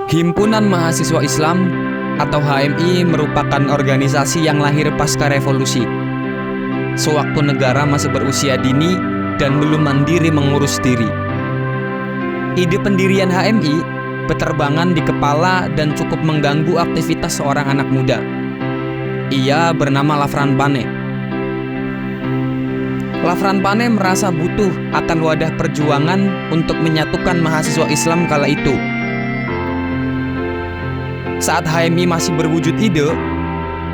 Himpunan Mahasiswa Islam atau HMI merupakan organisasi yang lahir pasca revolusi. Sewaktu negara masih berusia dini dan belum mandiri mengurus diri. Ide pendirian HMI beterbangan di kepala dan cukup mengganggu aktivitas seorang anak muda. Ia bernama Lafran Pane. Lafran Pane merasa butuh akan wadah perjuangan untuk menyatukan mahasiswa Islam kala itu. Saat HMI masih berwujud ide,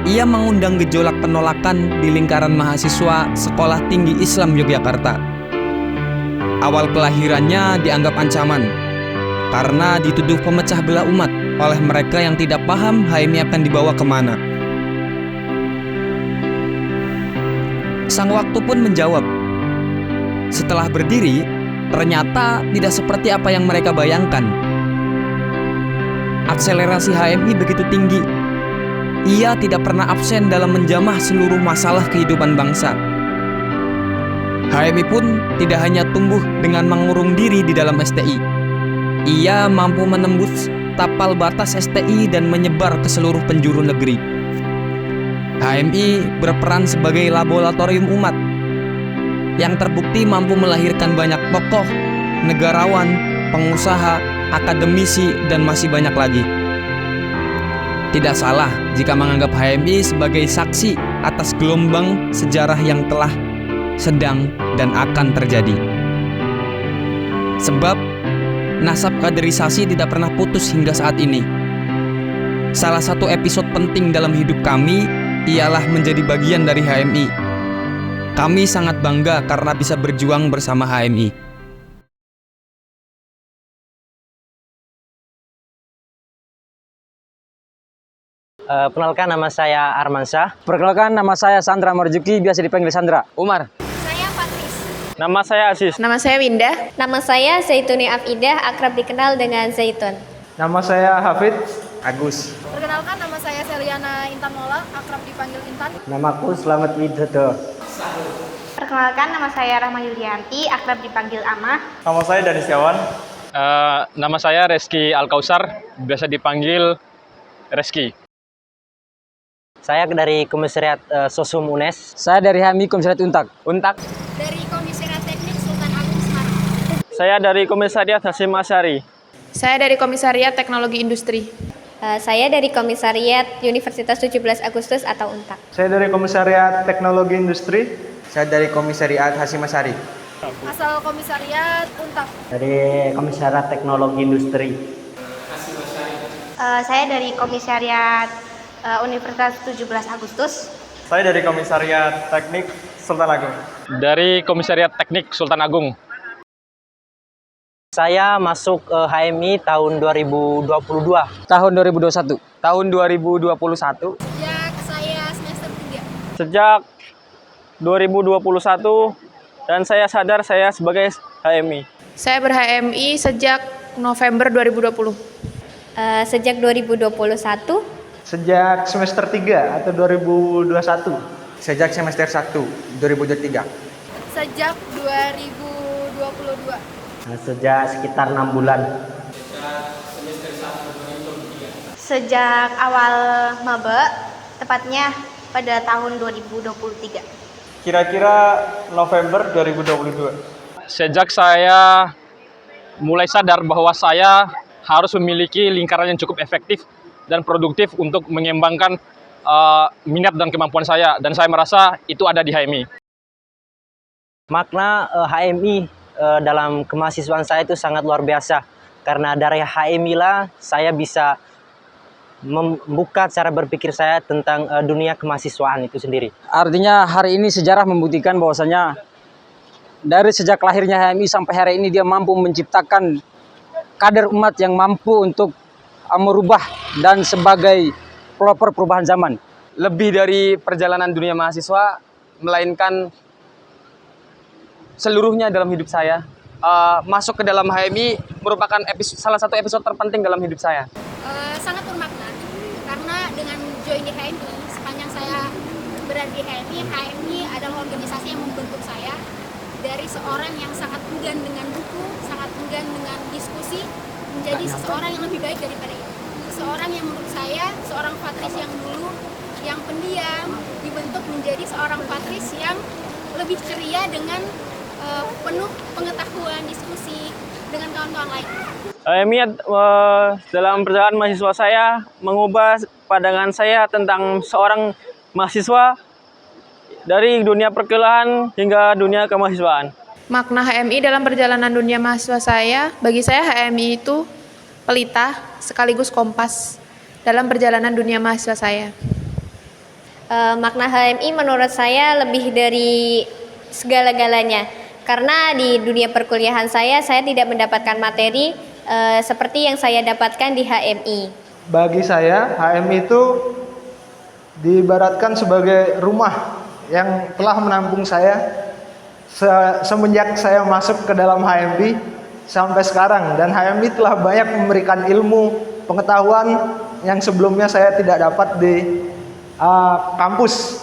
ia mengundang gejolak penolakan di lingkaran mahasiswa Sekolah Tinggi Islam Yogyakarta. Awal kelahirannya dianggap ancaman, karena dituduh pemecah belah umat oleh mereka yang tidak paham HMI akan dibawa kemana. Sang waktu pun menjawab, setelah berdiri, ternyata tidak seperti apa yang mereka bayangkan. Akselerasi HMI begitu tinggi. Ia tidak pernah absen dalam menjamah seluruh masalah kehidupan bangsa. HMI pun tidak hanya tumbuh dengan mengurung diri di dalam STI. Ia mampu menembus tapal batas STI dan menyebar ke seluruh penjuru negeri. HMI berperan sebagai laboratorium umat yang terbukti mampu melahirkan banyak tokoh, negarawan, pengusaha, akademisi, dan masih banyak lagi. Tidak salah jika menganggap HMI sebagai saksi atas gelombang sejarah yang telah, sedang, dan akan terjadi. Sebab nasab kaderisasi tidak pernah putus hingga saat ini. Salah satu episode penting dalam hidup kami ialah menjadi bagian dari HMI. Kami sangat bangga karena bisa berjuang bersama HMI. Perkenalkan, nama saya Armansyah. Perkenalkan, nama saya Sandra Marjuki, biasa dipanggil Sandra. Umar. Saya Patris. Nama saya Aziz. Nama saya Winda. Nama saya Zaituni Afidah, akrab dikenal dengan Zaitun. Nama saya Hafid. Agus. Perkenalkan, nama saya Seliana Intan Mola, akrab dipanggil Intan. Namaku Slamet Widodo. Perkenalkan, nama saya Rahma Yulianti, akrab dipanggil Amah. Nama saya Dani Setiawan. Nama saya Reski Alkausar, biasa dipanggil Reski. Saya dari Komisariat Sosum UNES. Saya dari HMI Komisariat Untak. Dari Komisariat Teknik Sultan Agung Semarang. Saya dari Komisariat Hasyim Asyari. Saya dari Komisariat Teknologi Industri. Saya dari Komisariat Universitas 17 Agustus atau UNTAK. Saya dari Komisariat Teknologi Industri. Saya dari Komisariat Hasyim Asyari. Asal Komisariat Untak. Dari Komisariat Teknologi Industri. Saya dari Komisariat Universitas 17 Agustus. Saya dari Komisariat Teknik Sultan Agung. Dari Komisariat Teknik Sultan Agung. Saya masuk HMI tahun 2022. Tahun 2021. Tahun 2021. Sejak saya semester 3. Sejak 2021 dan saya sadar saya sebagai HMI. Saya ber-HMI sejak November 2020. Sejak 2021. Sejak semester 3 atau 2021. Sejak semester 1 2023. Sejak 2022. Sejak sekitar 6 bulan. Sejak awal maba, tepatnya pada tahun 2023. Kira-kira November 2022. Sejak saya mulai sadar bahwa saya harus memiliki lingkaran yang cukup efektif dan produktif untuk mengembangkan minat dan kemampuan saya. Dan saya merasa itu ada di HMI. Makna HMI dalam kemahasiswaan saya itu sangat luar biasa. Karena dari HMI lah saya bisa membuka cara berpikir saya tentang dunia kemahasiswaan itu sendiri. Artinya hari ini sejarah membuktikan bahwasanya dari sejak lahirnya HMI sampai hari ini dia mampu menciptakan kader umat yang mampu untuk merubah dan sebagai pelopor perubahan zaman. Lebih dari perjalanan dunia mahasiswa, melainkan seluruhnya dalam hidup saya. Masuk ke dalam HMI merupakan salah satu episode terpenting dalam hidup saya. Sangat bermakna karena dengan join di HMI, sepanjang saya berada di HMI adalah organisasi yang membentuk saya dari seorang yang sangat enggan dengan buku, sangat enggan dengan diskusi, menjadi menjadi seseorang yang lebih baik daripada itu. Seseorang yang menurut saya, seorang Patris yang dulu, yang pendiam, dibentuk menjadi seorang Patris yang lebih ceria dengan penuh pengetahuan, diskusi dengan kawan-kawan lain. HMI dalam perjalanan mahasiswa saya mengubah pandangan saya tentang seorang mahasiswa dari dunia perkuliahan hingga dunia kemahasiswaan. Makna HMI dalam perjalanan dunia mahasiswa saya, bagi saya HMI itu pelita sekaligus kompas dalam perjalanan dunia mahasiswa saya. Makna HMI menurut saya lebih dari segala-galanya. Karena di dunia perkuliahan saya tidak mendapatkan materi seperti yang saya dapatkan di HMI. Bagi saya, HMI itu diibaratkan sebagai rumah yang telah menampung saya semenjak saya masuk ke dalam HMI sampai sekarang, dan HMI telah banyak memberikan ilmu pengetahuan yang sebelumnya saya tidak dapat di kampus.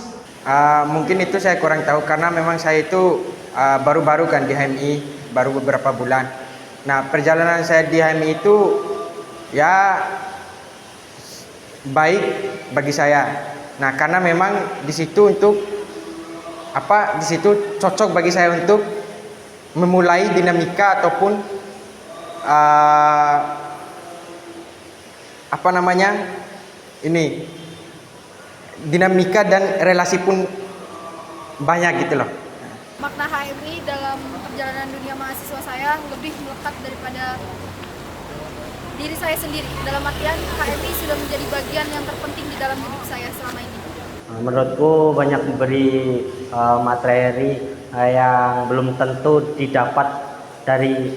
Mungkin itu saya kurang tahu karena memang saya itu baru-baru kan di HMI, baru beberapa bulan. Nah, perjalanan saya di HMI itu ya baik bagi saya. Nah, karena memang di situ cocok bagi saya untuk memulai dinamika ataupun dinamika dan relasi pun banyak gitu loh. Makna HMI dalam perjalanan dunia mahasiswa saya lebih melekat daripada diri saya sendiri. Dalam artian HMI sudah menjadi bagian yang terpenting di dalam hidup saya selama ini. Menurutku banyak diberi materi yang belum tentu didapat dari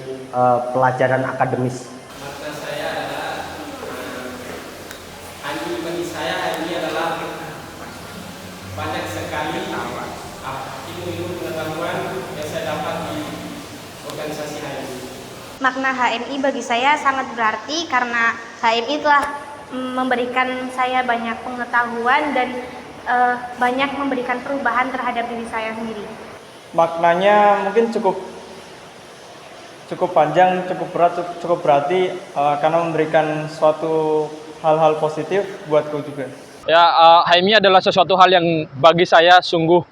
pelajaran akademis. Makna saya adalah bagi saya HMI adalah banyak sekali ilmu-ilmu pengetahuan yang saya dapat di organisasi HMI. Makna HMI bagi saya sangat berarti karena HMI telah memberikan saya banyak pengetahuan dan banyak memberikan perubahan terhadap diri saya sendiri. Maknanya mungkin cukup panjang, cukup berat, cukup berarti karena memberikan suatu hal-hal positif buatku juga. Ya, HMI adalah sesuatu hal yang bagi saya sungguh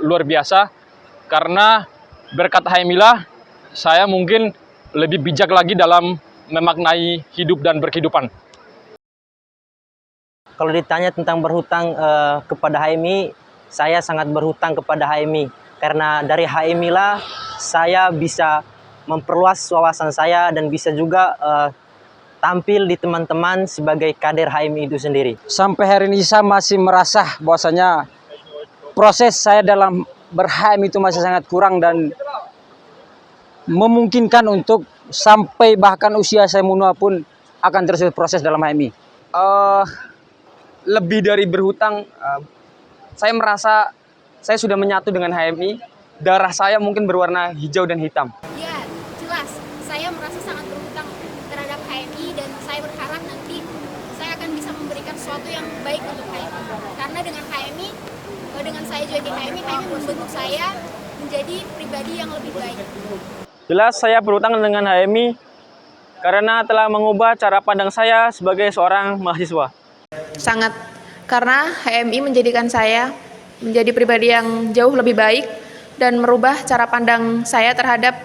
luar biasa, karena berkat HMI lah saya mungkin lebih bijak lagi dalam memaknai hidup dan berkehidupan. Kalau ditanya tentang berhutang kepada HMI, saya sangat berhutang kepada HMI. Karena dari HMI lah saya bisa memperluas wawasan saya dan bisa juga tampil di teman-teman sebagai kader HMI itu sendiri. Sampai hari ini saya masih merasa bahwasanya proses saya dalam ber-HMI itu masih sangat kurang dan memungkinkan untuk sampai bahkan usia saya menua pun akan terus proses dalam HMI. Lebih dari berhutang, saya merasa saya sudah menyatu dengan HMI. Darah saya mungkin berwarna hijau dan hitam. Ya, jelas. Saya merasa sangat berhutang terhadap HMI dan saya berharap nanti saya akan bisa memberikan sesuatu yang baik untuk HMI. Karena dengan HMI, dengan saya join di HMI membentuk saya menjadi pribadi yang lebih baik. Jelas saya berhutang dengan HMI karena telah mengubah cara pandang saya sebagai seorang mahasiswa. Sangat, karena HMI menjadikan saya menjadi pribadi yang jauh lebih baik dan merubah cara pandang saya terhadap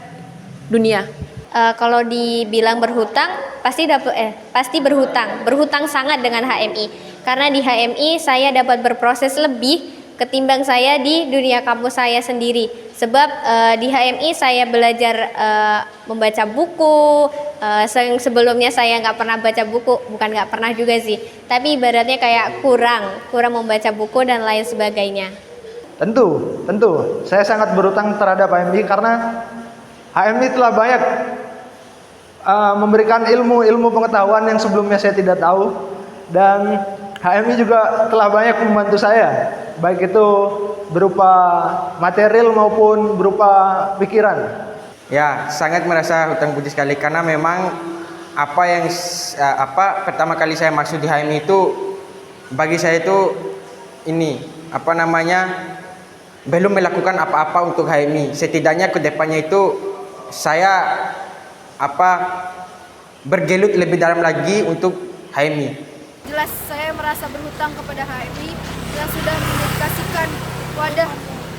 dunia. Kalau dibilang berhutang, pasti berhutang sangat dengan HMI. Karena di HMI saya dapat berproses lebih ketimbang saya di dunia kampus saya sendiri. Sebab di HMI saya belajar membaca buku. Sebelumnya saya nggak pernah baca buku, bukan nggak pernah juga sih. Tapi ibaratnya kayak kurang membaca buku dan lain sebagainya. Tentu, saya sangat berhutang terhadap HMI karena HMI telah banyak memberikan ilmu pengetahuan yang sebelumnya saya tidak tahu, dan HMI juga telah banyak membantu saya, baik itu berupa material maupun berupa pikiran. Ya, sangat merasa hutang budi sekali karena memang pertama kali saya masuk di HMI itu bagi saya itu belum melakukan apa-apa untuk HMI. Setidaknya ke depannya itu saya bergelut lebih dalam lagi untuk HMI. Jelas saya merasa berhutang kepada HMI yang sudah mendedikasikan wadah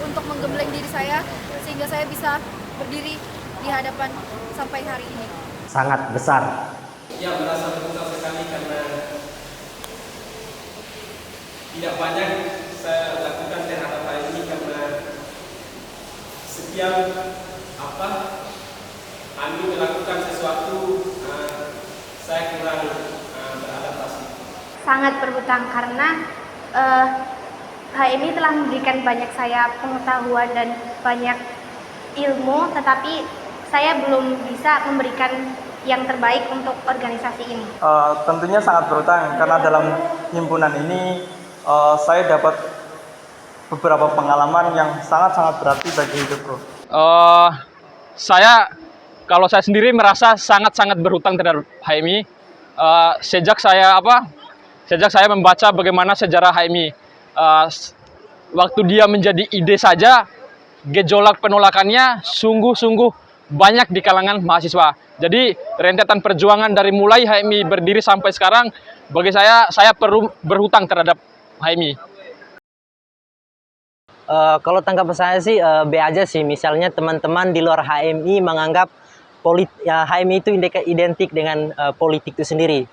untuk menggembleng diri saya sehingga saya bisa berdiri di hadapan sampai hari ini. Sangat besar. Ya, merasa berhutang sekali karena tidak banyak saya lakukan terhadap HMI karena setiap kami melakukan sesuatu saya kurang beradaptasi. Sangat berhutang karena HMI telah memberikan banyak saya pengetahuan dan banyak ilmu, tetapi saya belum bisa memberikan yang terbaik untuk organisasi ini. Tentunya sangat berhutang karena dalam himpunan ini saya dapat beberapa pengalaman yang sangat-sangat berarti bagi hidupku. Kalau saya sendiri merasa sangat-sangat berhutang terhadap HMI. Sejak saya membaca bagaimana sejarah HMI, waktu dia menjadi ide saja, gejolak penolakannya sungguh-sungguh banyak di kalangan mahasiswa. Jadi rentetan perjuangan dari mulai HMI berdiri sampai sekarang, bagi saya perlu berhutang terhadap HMI. Kalau tanggapan saya sih B aja sih. Misalnya teman-teman di luar HMI menganggap HMI itu identik dengan politik itu sendiri.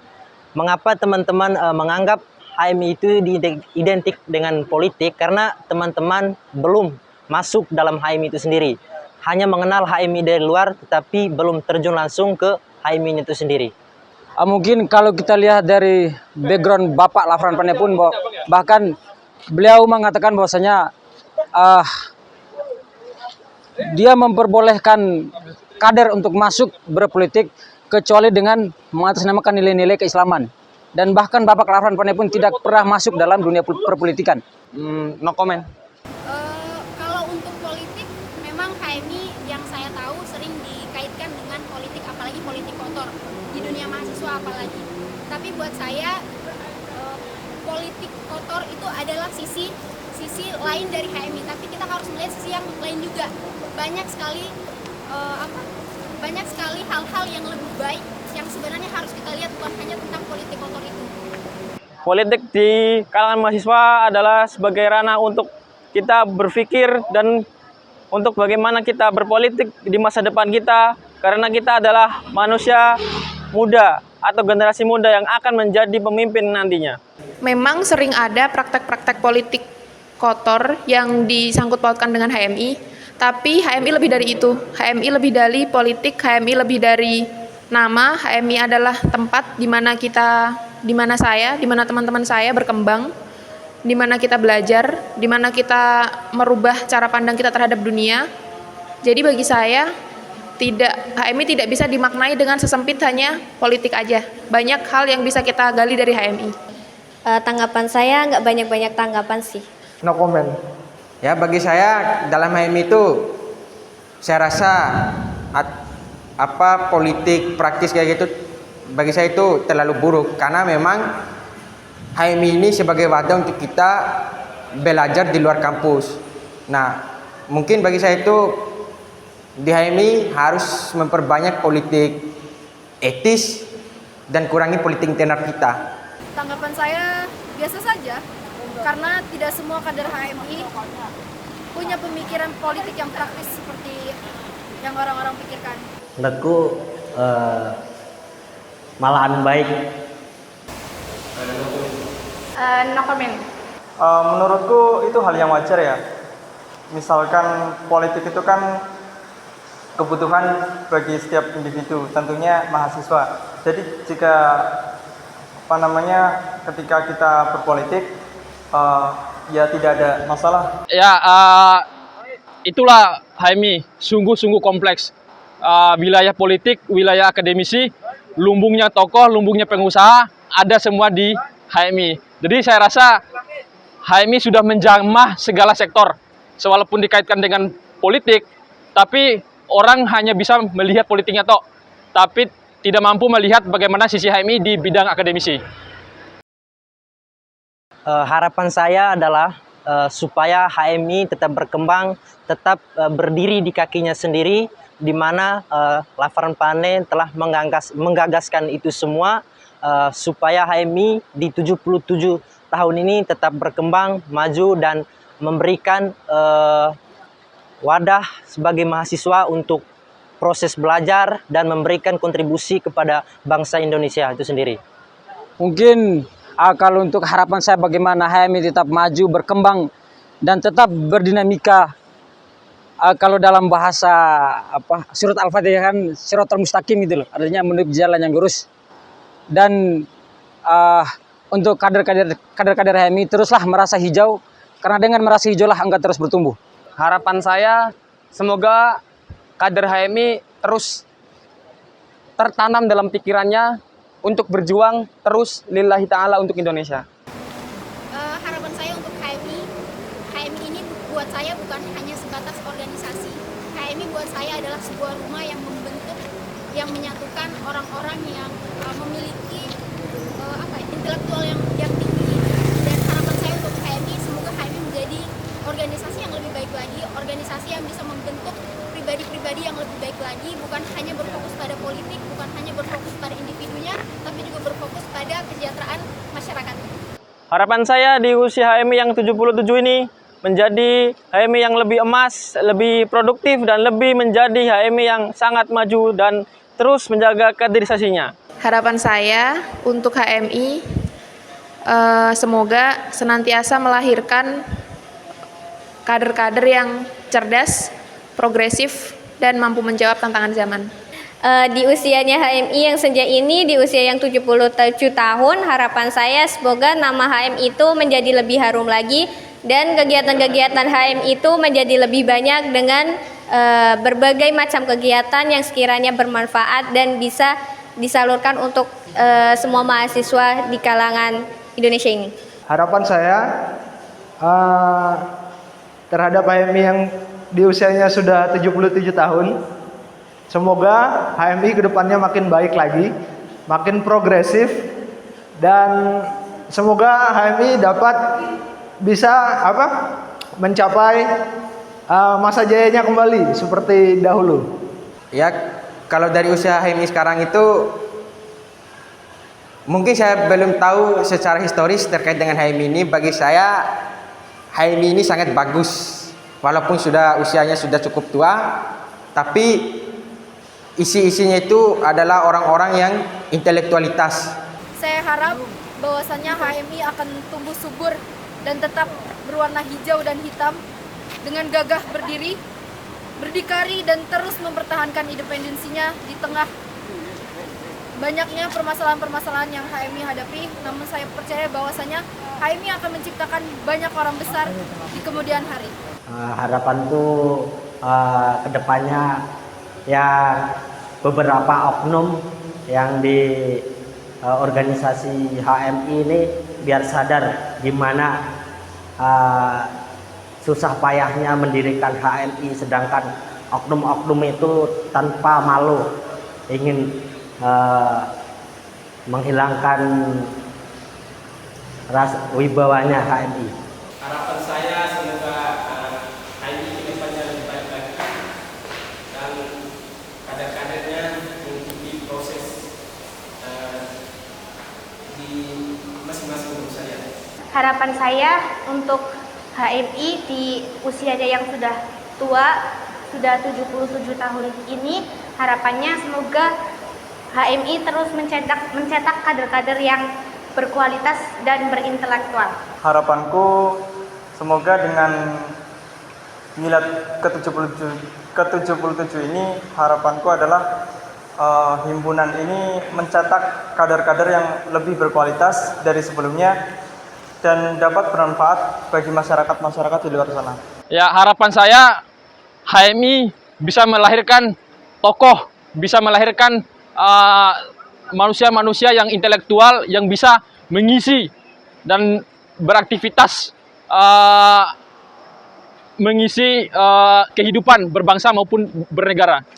Mengapa teman-teman menganggap HMI itu identik dengan politik? Karena teman-teman belum masuk dalam HMI itu sendiri. Hanya mengenal HMI dari luar, tetapi belum terjun langsung ke HMI itu sendiri. Mungkin kalau kita lihat dari background Bapak Lafran Panepun, bahkan beliau mengatakan bahwasanya dia memperbolehkan kader untuk masuk berpolitik kecuali dengan mengatasnamakan nilai-nilai keislaman. Dan bahkan Bapak Lafran Panepun tidak pernah masuk dalam dunia perpolitikan. No comment. Kalau untuk politik, memang HMI yang saya tahu sering dikaitkan dengan politik, apalagi politik kotor di dunia mahasiswa apalagi. Tapi buat saya politik kotor itu adalah sisi lain dari HMI, tapi kita harus melihat sisi yang lain juga. Banyak sekali hal-hal yang lebih baik yang sebenarnya harus kita lihat, bukan hanya tentang politik kotor itu. Politik di kalangan mahasiswa adalah sebagai ranah untuk kita berpikir dan untuk bagaimana kita berpolitik di masa depan kita, karena kita adalah manusia muda atau generasi muda yang akan menjadi pemimpin nantinya. Memang sering ada praktek-praktek politik kotor yang disangkut pautkan dengan HMI, tapi HMI lebih dari itu. HMI lebih dari politik, HMI lebih dari nama. HMI adalah tempat di mana teman-teman saya berkembang, di mana kita belajar, di mana kita merubah cara pandang kita terhadap dunia. Jadi bagi saya, HMI tidak bisa dimaknai dengan sesempit hanya politik aja. Banyak hal yang bisa kita gali dari HMI. Tanggapan saya nggak banyak-banyak tanggapan sih. No comment. Ya, bagi saya dalam HMI itu saya rasa politik praktis kayak gitu bagi saya itu terlalu buruk, karena memang HMI ini sebagai wadah untuk kita belajar di luar kampus. Nah, mungkin bagi saya itu di HMI harus memperbanyak politik etis dan kurangi politik internal kita. Tanggapan saya biasa saja, karena tidak semua kader HMI punya pemikiran politik yang praktis seperti yang orang-orang pikirkan. Menurutku malahan baik. No comment. Menurutku itu hal yang wajar ya. Misalkan politik itu kan kebutuhan bagi setiap individu, tentunya mahasiswa. Jadi jika ketika kita berpolitik, ya tidak ada masalah. Ya, itulah HMI, sungguh-sungguh kompleks. Wilayah politik, wilayah akademisi, lumbungnya tokoh, lumbungnya pengusaha, ada semua di HMI. Jadi saya rasa HMI sudah menjamah segala sektor. Walaupun dikaitkan dengan politik, tapi orang hanya bisa melihat politiknya tok, tapi tidak mampu melihat bagaimana sisi HMI di bidang akademisi. Harapan saya adalah supaya HMI tetap berkembang, tetap berdiri di kakinya sendiri, di mana Lafaran Pane telah menggagaskan itu semua supaya HMI di 77 tahun ini tetap berkembang, maju dan memberikan wadah sebagai mahasiswa untuk proses belajar dan memberikan kontribusi kepada bangsa Indonesia itu sendiri. Mungkin kalau untuk harapan saya bagaimana HMI tetap maju, berkembang, dan tetap berdinamika. Kalau dalam bahasa surat Al-Fatihah kan Shiratal Mustaqim gitu loh, artinya menuju jalan yang lurus. Dan untuk kader-kader HMI teruslah merasa hijau, karena dengan merasa hijau lah engkau terus bertumbuh. Harapan saya semoga kader HMI terus tertanam dalam pikirannya untuk berjuang terus lillahi ta'ala untuk Indonesia. Harapan saya untuk HMI ini buat saya bukan hanya sebatas organisasi. HMI buat saya adalah sebuah rumah yang membentuk, yang menyatukan orang-orang yang memiliki intelektual yang tinggi. Dan harapan saya untuk HMI, semoga HMI menjadi organisasi yang lebih baik lagi, organisasi yang bisa membentuk pribadi-pribadi yang lebih baik lagi, bukan hanya berfokus pada politik, bukan hanya berfokus pada individunya, tapi juga berfokus pada kesejahteraan masyarakat. Harapan saya di usia HMI yang 77 ini menjadi HMI yang lebih emas, lebih produktif, dan lebih menjadi HMI yang sangat maju dan terus menjaga kaderisasinya. Harapan saya untuk HMI semoga senantiasa melahirkan kader-kader yang cerdas, progresif, dan mampu menjawab tantangan zaman. Di usianya HMI yang senja ini, di usia yang 77 tahun, harapan saya semoga nama HMI itu menjadi lebih harum lagi dan kegiatan-kegiatan HMI itu menjadi lebih banyak dengan berbagai macam kegiatan yang sekiranya bermanfaat dan bisa disalurkan untuk semua mahasiswa di kalangan Indonesia ini. Harapan saya terhadap HMI yang di usianya sudah 77 tahun, semoga HMI kedepannya makin baik lagi, makin progresif, dan semoga HMI dapat bisa mencapai masa jayanya kembali seperti dahulu. Ya, kalau dari usia HMI sekarang itu mungkin saya belum tahu secara historis terkait dengan HMI ini. Bagi saya HMI ini sangat bagus. Walaupun usianya sudah cukup tua, tapi isi-isinya itu adalah orang-orang yang intelektualitas. Saya harap bahwasannya HMI akan tumbuh subur dan tetap berwarna hijau dan hitam dengan gagah berdiri, berdikari, dan terus mempertahankan independensinya di tengah banyaknya permasalahan-permasalahan yang HMI hadapi. Namun saya percaya bahwasanya HMI akan menciptakan banyak orang besar di kemudian hari. Harapanku kedepannya ya beberapa oknum yang di organisasi HMI ini biar sadar gimana susah payahnya mendirikan HMI, sedangkan oknum-oknum itu tanpa malu ingin menghilangkan rasa wibawanya HMI. Harapan saya semoga HMI ke depannya lebih baik lagi dan kader-kadernya mengikuti proses di masing-masing perusahaan. Harapan saya untuk HMI di usianya yang sudah tua, sudah 77 tahun ini, harapannya semoga HMI terus mencetak kader-kader yang berkualitas dan berintelektual. Harapanku semoga dengan milad ke-77 ini, harapanku adalah himpunan ini mencetak kader-kader yang lebih berkualitas dari sebelumnya dan dapat bermanfaat bagi masyarakat di luar sana. Ya, harapan saya HMI bisa melahirkan tokoh, bisa melahirkan manusia-manusia yang intelektual yang bisa mengisi dan beraktivitas mengisi kehidupan berbangsa maupun bernegara.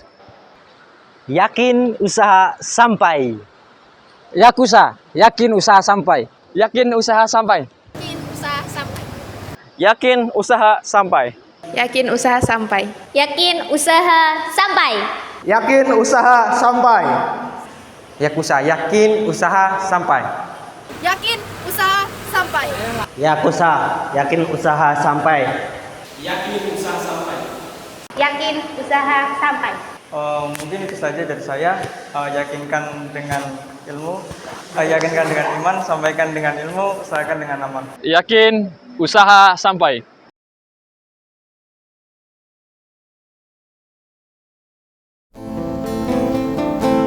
Yakin usaha sampai. Yakin usaha sampai. Yakin usaha sampai. Yakin usaha sampai. Yakin usaha sampai. Yakin usaha sampai. Yakin usaha sampai. Yakin usaha sampai. Yakusa, yakin usaha sampai. Yakin usaha sampai. Yakusa, yakin usaha sampai. Yakin usaha sampai. Yakin usaha sampai. Mungkin itu saja dari saya. Yakinkan dengan ilmu, yakinkan dengan iman, sampaikan dengan ilmu, usahakan dengan aman. Yakin usaha sampai.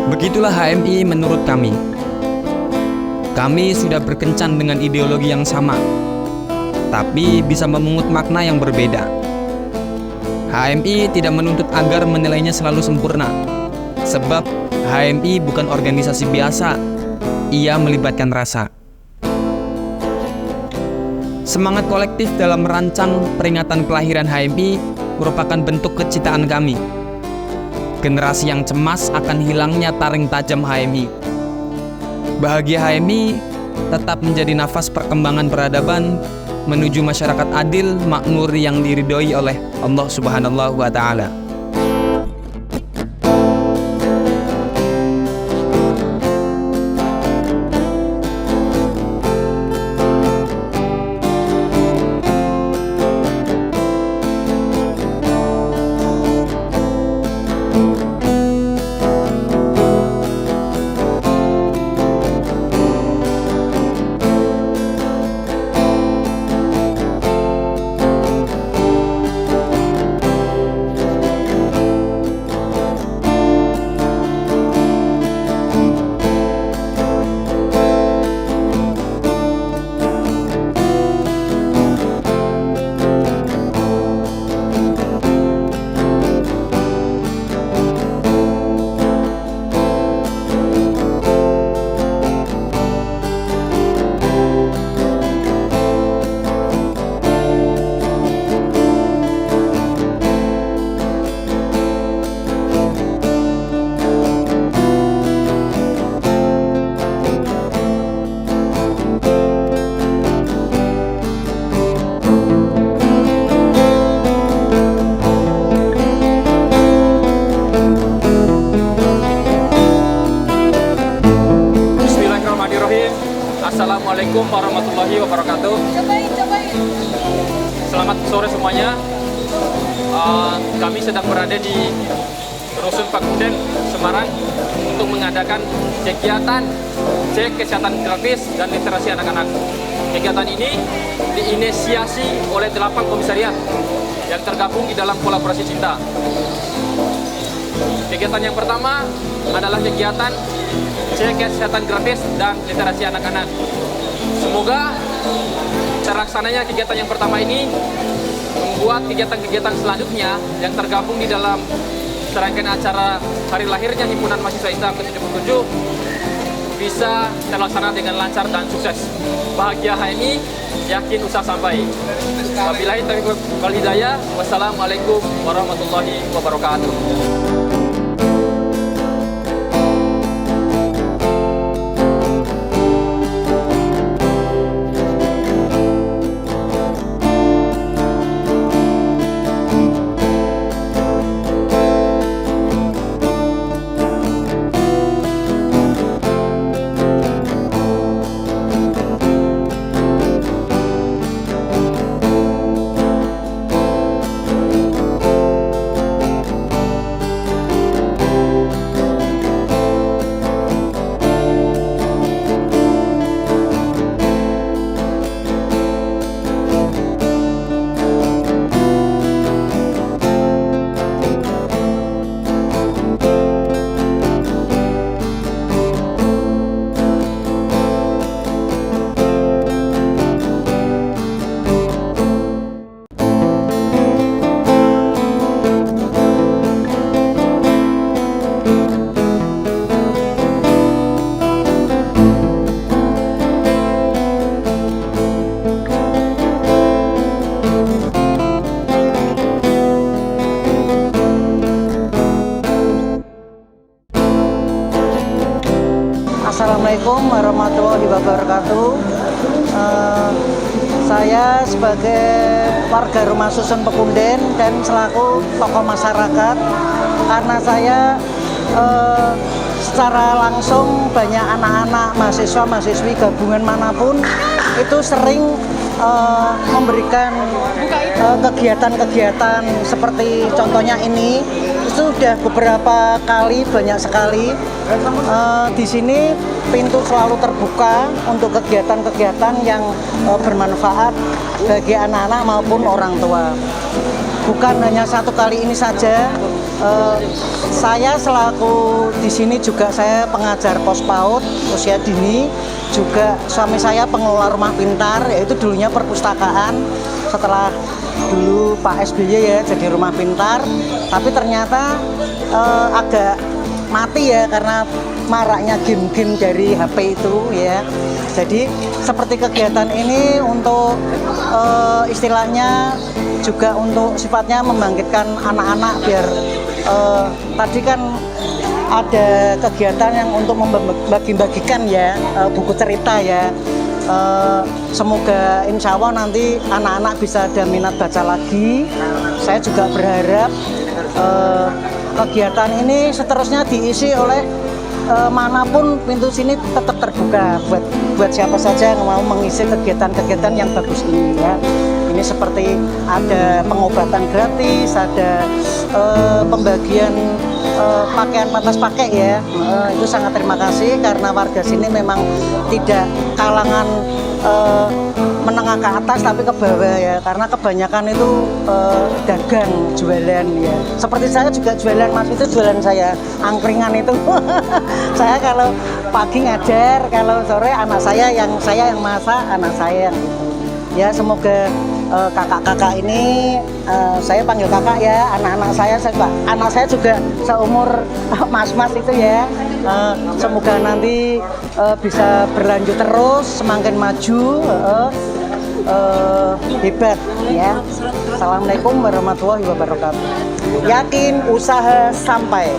Begitulah HMI menurut kami. Kami sudah berkencan dengan ideologi yang sama, tapi bisa memungut makna yang berbeda. HMI tidak menuntut agar menilainya selalu sempurna, sebab HMI bukan organisasi biasa, ia melibatkan rasa. Semangat kolektif dalam merancang peringatan kelahiran HMI merupakan bentuk kecintaan kami. Generasi yang cemas akan hilangnya taring tajam HMI. Bahagia HMI tetap menjadi nafas perkembangan peradaban menuju masyarakat adil, makmur yang diridhoi oleh Allah Subhanahu wa Ta'ala. Assalamualaikum warahmatullahi wabarakatuh. Selamat sore semuanya. Kami sedang berada di Rusun Pakuden, Semarang untuk mengadakan kegiatan cek kesehatan grafis dan literasi anak-anak. Kegiatan ini diinisiasi oleh 8 komisariat yang tergabung di dalam kolaborasi cinta. Kegiatan yang pertama adalah kegiatan cek kesehatan grafis dan literasi anak-anak. Semoga terlaksananya kegiatan yang pertama ini membuat kegiatan-kegiatan selanjutnya yang tergabung di dalam serangkaian acara hari lahirnya Himpunan Mahasiswa Islam ke-77 bisa terlaksana dengan lancar dan sukses. Bahagia HMI, yakin usaha sampai. Wabillahi taufiq wal hidayah. Wassalamualaikum warahmatullahi wabarakatuh. Assalamualaikum warahmatullahi wabarakatuh. Saya sebagai warga Rumah Susun Pekunden dan selaku tokoh masyarakat, karena saya secara langsung banyak anak-anak mahasiswa-mahasiswi gabungan manapun itu sering memberikan kegiatan-kegiatan seperti contohnya ini. Itu sudah beberapa kali, banyak sekali. Di sini pintu selalu terbuka untuk kegiatan-kegiatan yang bermanfaat bagi anak-anak maupun orang tua. Bukan hanya satu kali ini saja. Saya selaku di sini juga saya pengajar pos PAUD usia dini, juga suami saya pengelola rumah pintar, yaitu dulunya perpustakaan. Setelah dulu Pak SBY ya jadi rumah pintar, tapi ternyata agak mati ya karena maraknya game-game dari HP itu ya. Jadi seperti kegiatan ini untuk istilahnya juga untuk sifatnya membangkitkan anak-anak biar tadi kan ada kegiatan yang untuk membagi-bagikan ya buku cerita ya. Semoga insya Allah nanti anak-anak bisa ada minat baca lagi. Saya juga berharap kegiatan ini seterusnya diisi oleh manapun, pintu sini tetap terbuka buat siapa saja yang mau mengisi kegiatan-kegiatan yang bagus ini ya. Ini seperti ada pengobatan gratis, ada pembagian pakaian pantas pakai ya. Itu sangat terima kasih karena warga sini memang tidak kalangan menengah ke atas tapi ke bawah ya, karena kebanyakan itu dagang jualan ya. Seperti saya juga jualan, Mas, itu jualan saya angkringan itu. Saya kalau pagi ngajar, kalau sore anak saya yang masak, anak saya yang itu. Ya semoga kakak-kakak ini, saya panggil kakak ya, anak-anak saya juga seumur mas-mas itu ya. Semoga nanti bisa berlanjut terus, semakin maju, hebat ya. Assalamualaikum warahmatullahi wabarakatuh. Yakin usaha sampai.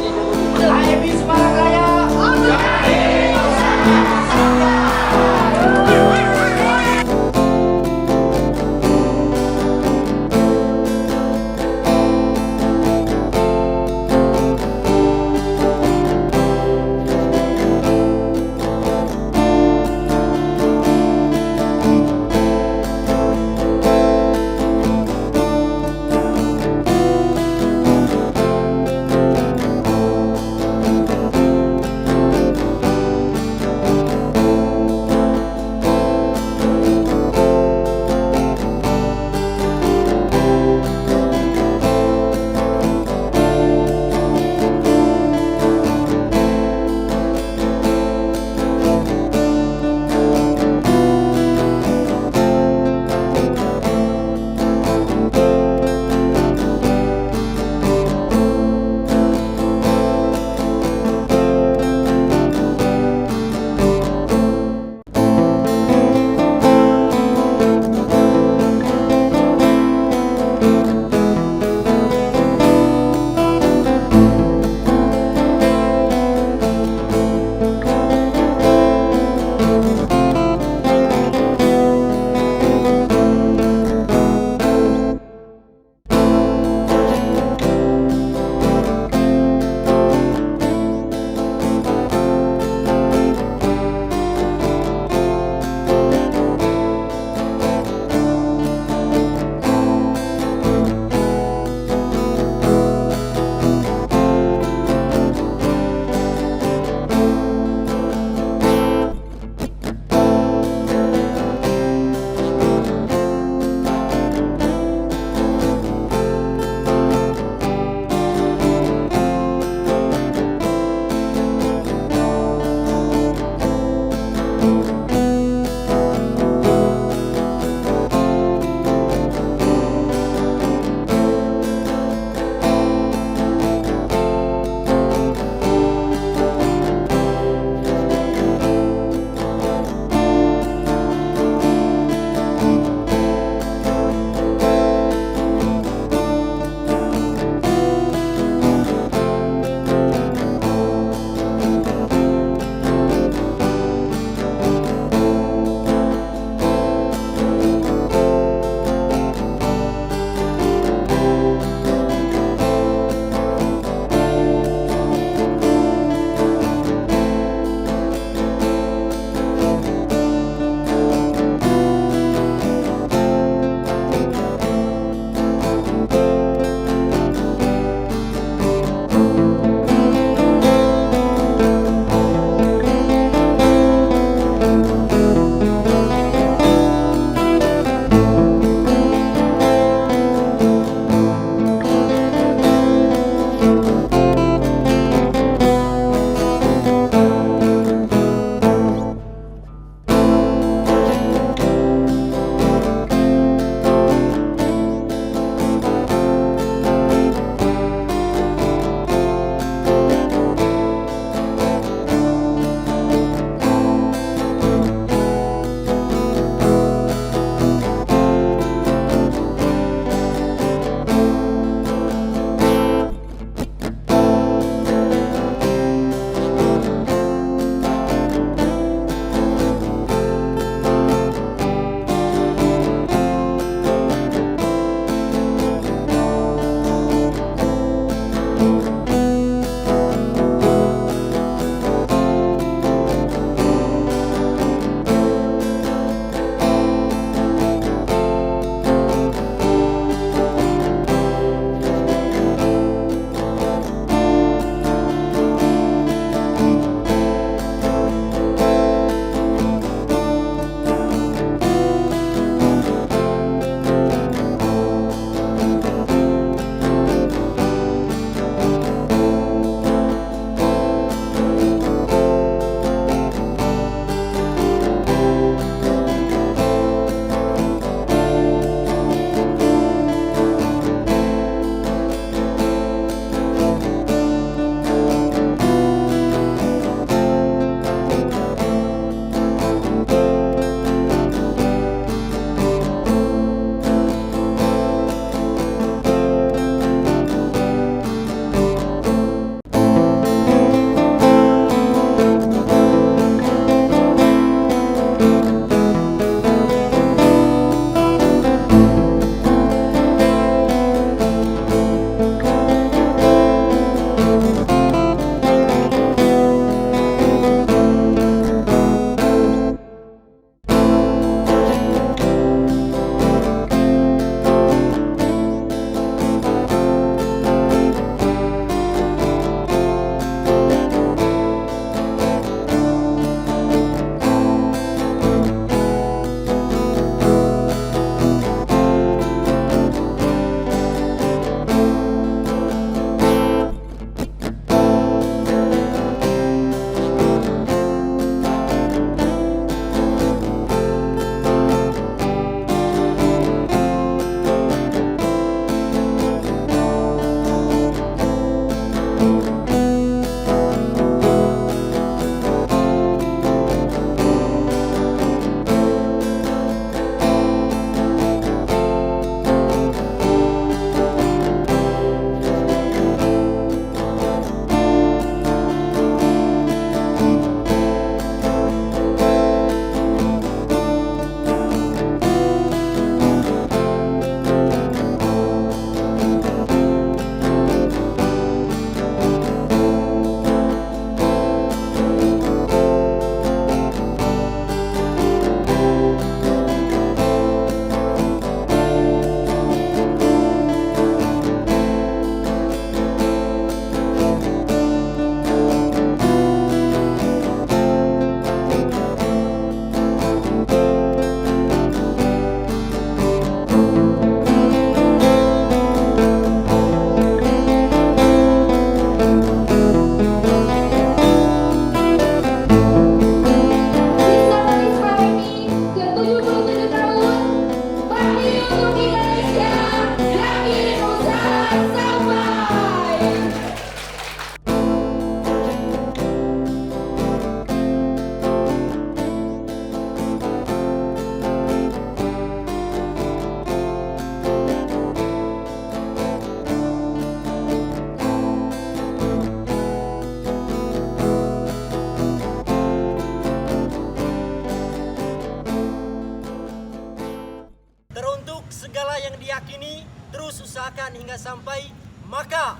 segala yang diyakini, terus usahakan hingga sampai, maka